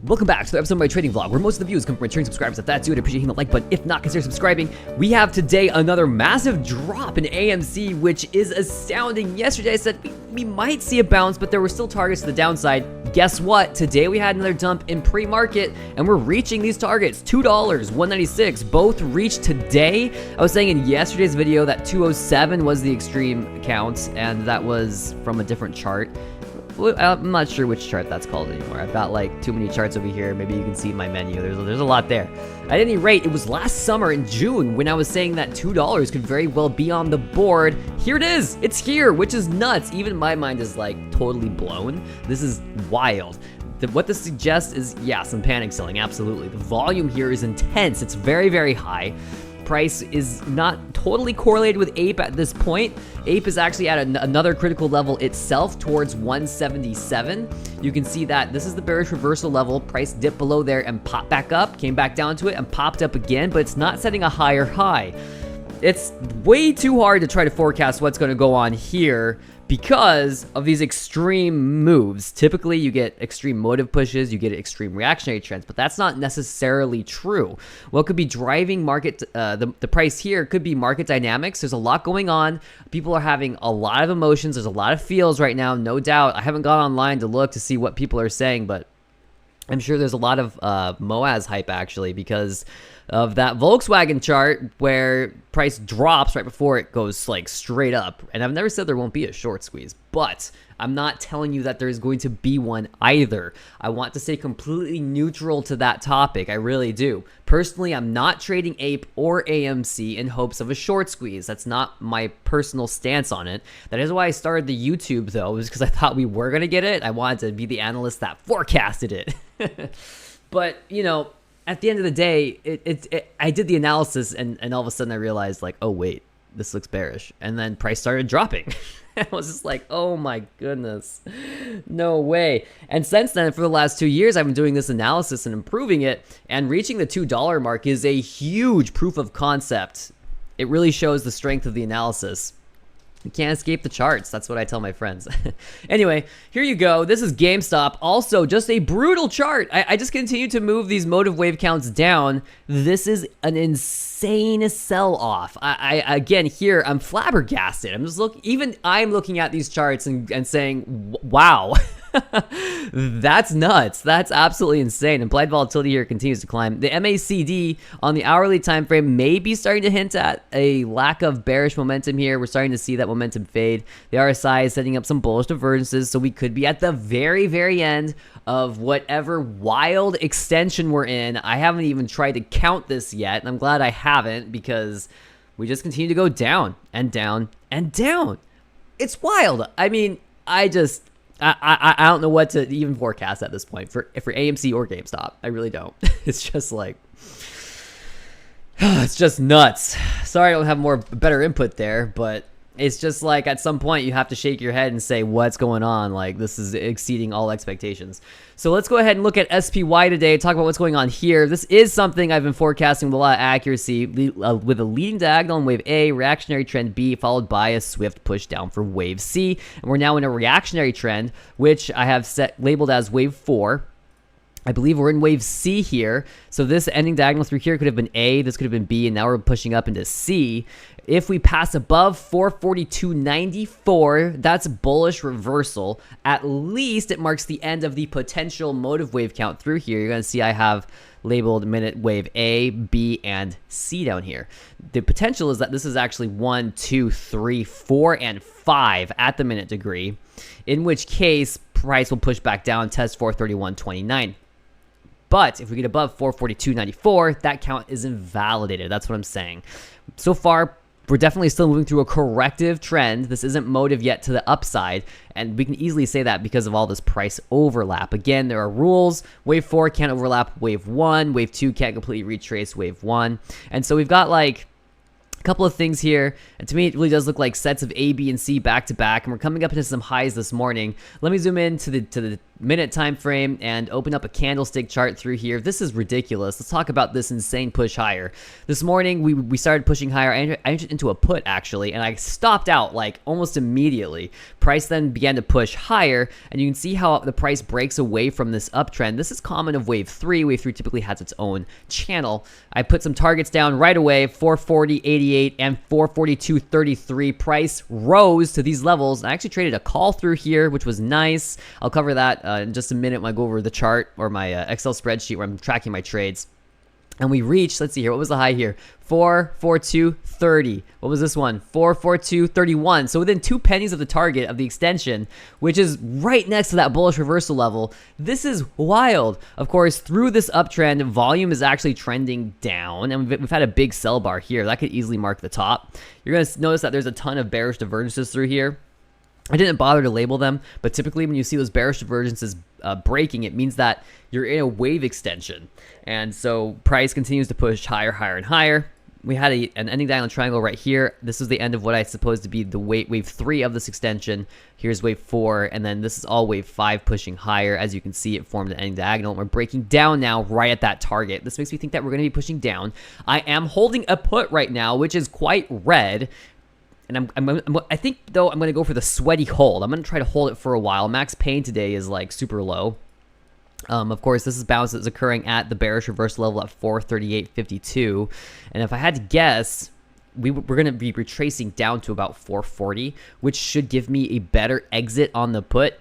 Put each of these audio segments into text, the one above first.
Welcome back to the episode of my trading vlog, where most of the views come from returning subscribers. If that's you, I'd appreciate hitting the like button. If not, consider subscribing. We have today another massive drop in AMC, which is astounding. Yesterday I said we might see a bounce, but there were still targets to the downside. Guess what? Today we had another dump in pre-market, and we're reaching these targets. $2, $1.96, both reached today. I was saying in yesterday's video that 207 was the extreme count, and that was from a different chart. I'm not sure which chart that's called anymore. I've got like too many charts over here. Maybe you can see my menu. There's a lot there. At any rate, it was last summer in June when I was saying that $2 could very well be on the board. Here it is. It's here, which is nuts. Even my mind is like totally blown. This is wild. What this suggests is, yeah, some panic selling, absolutely. The volume here is intense. It's very, very high. Price is not totally correlated with APE at this point. APE is actually at another critical level itself towards 177. You can see that this is the bearish reversal level. Price dipped below there and popped back up, came back down to it and popped up again, but it's not setting a higher high. It's way too hard to try to forecast what's going to go on here because of these extreme moves. Typically, you get extreme motive pushes, you get extreme reactionary trends, but that's not necessarily true. What could be driving market, the price here could be market dynamics. There's a lot going on. People are having a lot of emotions. There's a lot of feels right now, no doubt. I haven't gone online to look to see what people are saying, but I'm sure there's a lot of Moaz hype actually because of that Volkswagen chart where price drops right before it goes like straight up. And I've never said there won't be a short squeeze, but I'm not telling you that there's going to be one either. I want to stay completely neutral to that topic. I really do. Personally, I'm not trading APE or AMC in hopes of a short squeeze. That's not my personal stance on it. That is why I started the YouTube though, was because I thought we were going to get it. I wanted to be the analyst that forecasted it. But, you know, at the end of the day, I did the analysis and all of a sudden I realized like, oh wait, this looks bearish. And then price started dropping. I was just like, oh my goodness, no way. And since then, for the last 2 years, I've been doing this analysis and improving it, and reaching the $2 mark is a huge proof of concept. It really shows the strength of the analysis. You can't escape the charts. That's what I tell my friends. Anyway, here you go. This is GameStop. Also, just a brutal chart. I just continue to move these motive wave counts down. This is an insane sell-off. Again, here, I'm flabbergasted. I'm looking at these charts and saying, wow. That's nuts. That's absolutely insane. Implied volatility here continues to climb. The MACD on the hourly time frame may be starting to hint at a lack of bearish momentum here. We're starting to see that momentum fade. The RSI is setting up some bullish divergences, so we could be at the very, very end of whatever wild extension we're in. I haven't even tried to count this yet, and I'm glad I haven't because we just continue to go down and down and down. It's wild. I mean, I don't know what to even forecast at this point for AMC or GameStop. I really don't. It's just like, it's just nuts. Sorry I don't have better input there, but it's just like at some point you have to shake your head and say, what's going on? Like, this is exceeding all expectations. So let's go ahead and look at SPY today, talk about what's going on here. This is something I've been forecasting with a lot of accuracy, with a leading diagonal in wave A, reactionary trend B, followed by a swift push down for wave C. And we're now in a reactionary trend, which I have labeled as wave 4. I believe we're in wave C here. So this ending diagonal through here could have been A, this could have been B, and now we're pushing up into C. If we pass above 442.94, that's bullish reversal. At least it marks the end of the potential motive wave count through here. You're going to see I have labeled minute wave A, B, and C down here. The potential is that this is actually 1, 2, 3, 4, and 5 at the minute degree, in which case price will push back down, test 431.29. But if we get above 442.94, that count is invalidated. That's what I'm saying. So far, we're definitely still moving through a corrective trend. This isn't motive yet to the upside, and we can easily say that because of all this price overlap. Again, there are rules. Wave 4 can't overlap wave 1. Wave 2 can't completely retrace wave 1. And so we've got like a couple of things here, and to me it really does look like sets of A, B, and C back to back, and we're coming up into some highs this morning. Let me zoom in to minute time frame and open up a candlestick chart through here. This is ridiculous. Let's talk about this insane push higher. This morning we started pushing higher. I entered into a put actually, and I stopped out like almost immediately. Price then began to push higher, and you can see how the price breaks away from this uptrend. This is common of wave 3. Wave 3 typically has its own channel. I put some targets down right away, 440.88 and 442.33. Price rose to these levels. I actually traded a call through here, which was nice. I'll cover that in just a minute when I go over the chart or my Excel spreadsheet where I'm tracking my trades. And we reached, let's see here, what was the high here? 442.30. What was this one? 442.31. So within 2 pennies of the target of the extension, which is right next to that bullish reversal level. This is wild. Of course, through this uptrend, volume is actually trending down, and we've had a big sell bar here. That could easily mark the top. You're going to notice that there's a ton of bearish divergences through here. I didn't bother to label them, but typically when you see those bearish divergences breaking, it means that you're in a wave extension. And so price continues to push higher, higher, and higher. We had an ending diagonal triangle right here. This is the end of what I suppose to be the wave 3 of this extension. Here's wave 4, and then this is all wave 5 pushing higher. As you can see, it formed an ending diagonal. We're breaking down now right at that target. This makes me think that we're going to be pushing down. I am holding a put right now, which is quite red. And I think, though, I'm going to go for the sweaty hold. I'm going to try to hold it for a while. Max pain today is, like, super low. Of course, this is bounce that's occurring at the bearish reverse level at 438.52. And if I had to guess, we're going to be retracing down to about 440, which should give me a better exit on the put.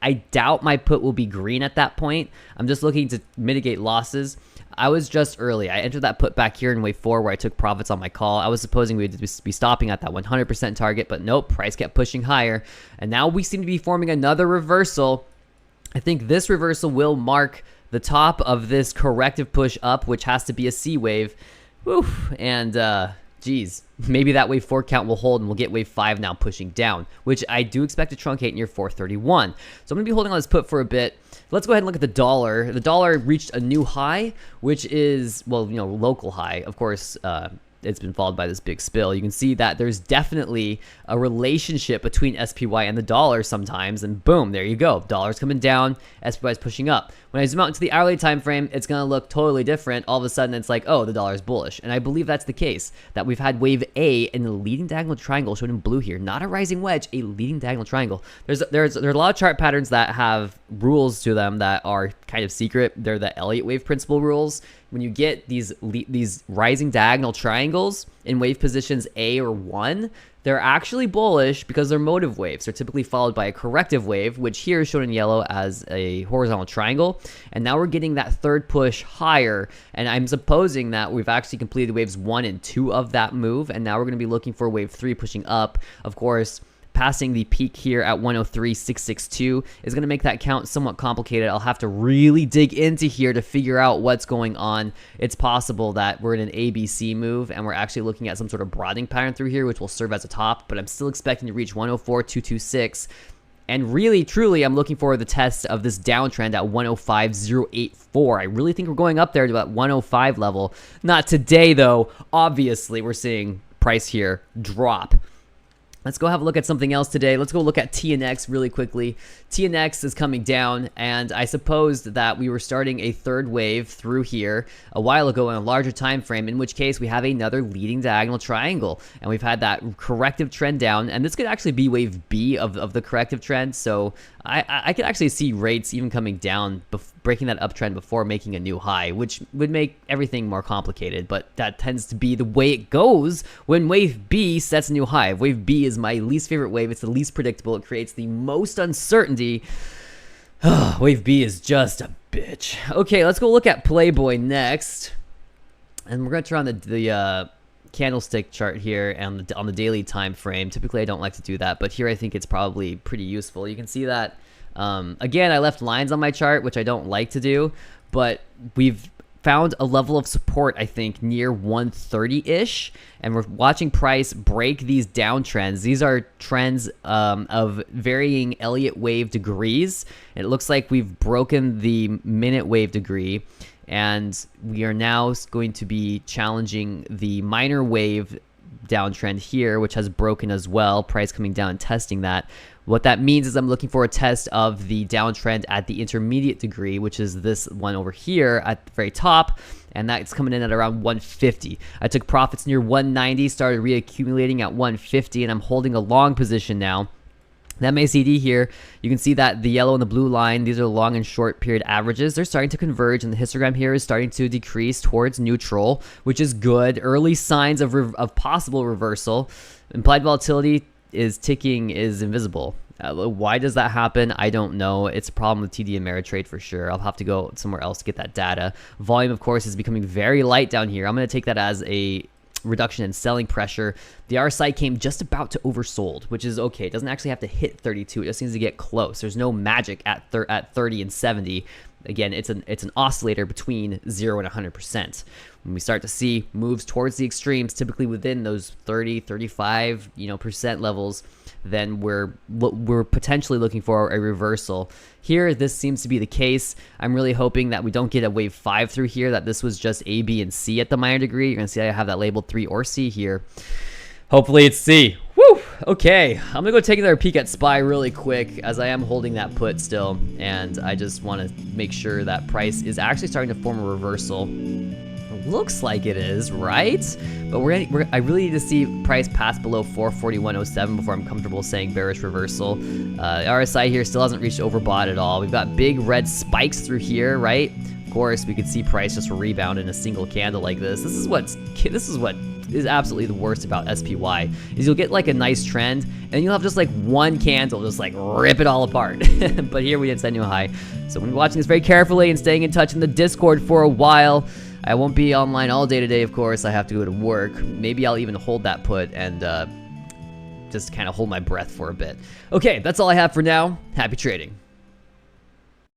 I doubt my put will be green at that point. I'm just looking to mitigate losses. I was just early. I entered that put back here in wave 4 where I took profits on my call. I was supposing we would be stopping at that 100% target, but nope, price kept pushing higher. And now we seem to be forming another reversal. I think this reversal will mark the top of this corrective push up, which has to be a C wave. Whew. And, geez, maybe that wave 4 count will hold and we'll get wave 5 now pushing down, which I do expect to truncate near 431. So I'm going to be holding on this put for a bit. Let's go ahead and look at the dollar. The dollar reached a new high, which is, well, you know, local high. Of course, it's been followed by this big spill. You can see that there's definitely a relationship between SPY and the dollar sometimes, and boom, there you go. Dollar's coming down, SPY is pushing up. When I zoom out into the hourly time frame, it's going to look totally different. All of a sudden, it's like, oh, the dollar's bullish. And I believe that's the case, that we've had wave A in the leading diagonal triangle shown in blue here, not a rising wedge, a leading diagonal triangle. There's a lot of chart patterns that have rules to them that are kind of secret. They're the Elliott wave principle rules. When you get these rising diagonal triangles in wave positions A or 1, they're actually bullish because they're motive waves. They're typically followed by a corrective wave, which here is shown in yellow as a horizontal triangle. And now we're getting that third push higher. And I'm supposing that we've actually completed waves 1 and 2 of that move. And now we're going to be looking for wave 3 pushing up. Of course, passing the peak here at 103.662 is going to make that count somewhat complicated. I'll have to really dig into here to figure out what's going on. It's possible that we're in an ABC move and we're actually looking at some sort of broadening pattern through here, which will serve as a top, but I'm still expecting to reach 104.226. And really, truly, I'm looking for the test of this downtrend at 105.084. I really think we're going up there to that 105 level. Not today, though. Obviously, we're seeing price here drop. Let's go have a look at something else today. Let's go look at TNX really quickly. TNX is coming down, and I supposed that we were starting a third wave through here a while ago in a larger time frame, in which case we have another leading diagonal triangle, and we've had that corrective trend down, and this could actually be wave B of the corrective trend. So I could actually see rates even coming down, breaking that uptrend before making a new high, which would make everything more complicated, but that tends to be the way it goes when wave B sets a new high. Wave B is my least favorite wave. It's the least predictable. It creates the most uncertainty. Wave B is just a bitch. Okay, let's go look at PLBY next, and we're going to turn on the candlestick chart here and on the daily time frame. Typically I don't like to do that, but here I think it's probably pretty useful. You can see that again, I left lines on my chart, which I don't like to do, but we've found a level of support, I think, near 130-ish, and we're watching price break these downtrends. These are trends of varying Elliott wave degrees. It looks like we've broken the minute wave degree, and we are now going to be challenging the minor wave downtrend here, which has broken as well. Price coming down and testing that. What that means is I'm looking for a test of the downtrend at the intermediate degree, which is this one over here at the very top, and that's coming in at around 150. I took profits near 190, started reaccumulating at 150, and I'm holding a long position now. The MACD here, you can see that the yellow and the blue line, these are long and short period averages. They're starting to converge, and the histogram here is starting to decrease towards neutral, which is good. Early signs of possible reversal. Implied volatility is invisible. Why does that happen? I don't know. It's a problem with TD Ameritrade for sure. I'll have to go somewhere else to get that data. Volume, of course, is becoming very light down here. I'm going to take that as a reduction in selling pressure. The RSI came just about to oversold, which is okay. It doesn't actually have to hit 32. It just needs to get close. There's no magic at 30 and 70. Again, it's an oscillator between 0 and 100%. When we start to see moves towards the extremes, typically within those 30, 35, percent levels, then we're potentially looking for a reversal. Here, this seems to be the case. I'm really hoping that we don't get a wave 5 through here, that this was just A, B, and C at the minor degree. You're going to see I have that labeled 3 or C here. Hopefully it's C. Woo! Okay, I'm going to go take another peek at SPY really quick, as I am holding that put still, and I just want to make sure that price is actually starting to form a reversal. Looks like it is, right? But I really need to see price pass below 441.07 before I'm comfortable saying bearish reversal. RSI here still hasn't reached overbought at all. We've got big red spikes through here, right? Of course, we could see price just rebound in a single candle like this. This is what is absolutely the worst about SPY, is you'll get like a nice trend and you'll have just like one candle just like rip it all apart. But here we did set new high. So I'm watching this very carefully and staying in touch in the Discord for a while. I won't be online all day today, of course. I have to go to work. Maybe I'll even hold that put and just kind of hold my breath for a bit. Okay, that's all I have for now. Happy trading.